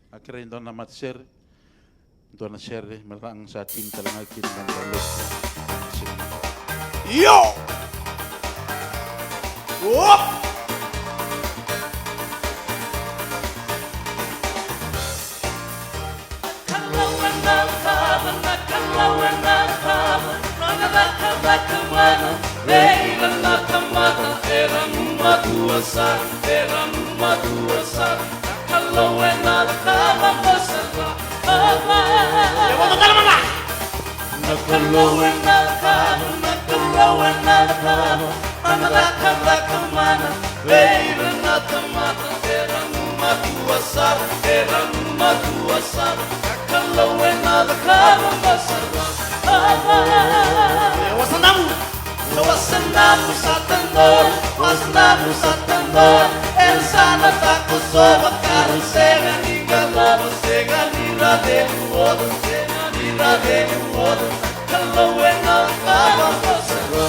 Akhirnya dona matser, dona share merang sa team talaga kin ng dalot. Yo! Whoop! Wasanamu sa tandor, el sana taco soba caro sega ni galobo sega ni rade uodo sega ni rade uodo kallo en al cabo pasero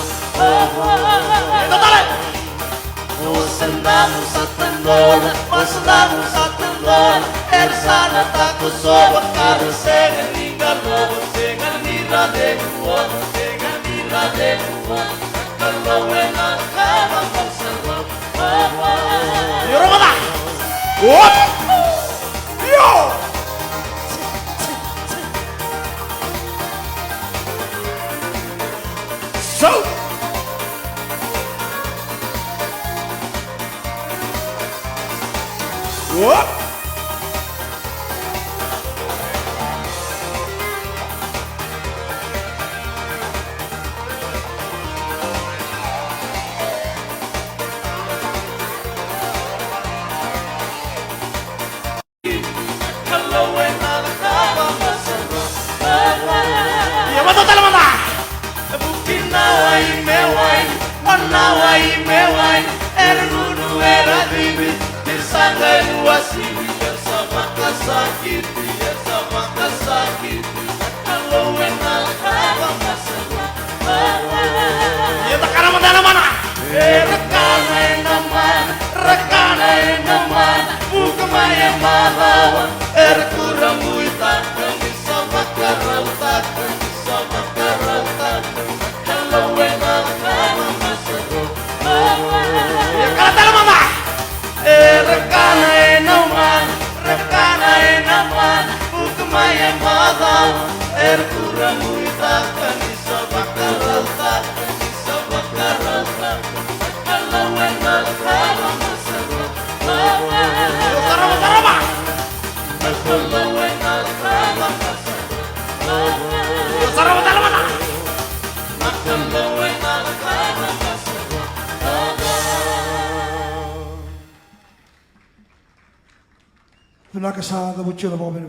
dale wasanamu sa tandor el sana taco soba caro sega ni galobo sega ni rade uodo sega ni rade uodo kallo en al cabo pasero 여러분아! What? Yo! So! What? Vinakasada Buchila Bobin.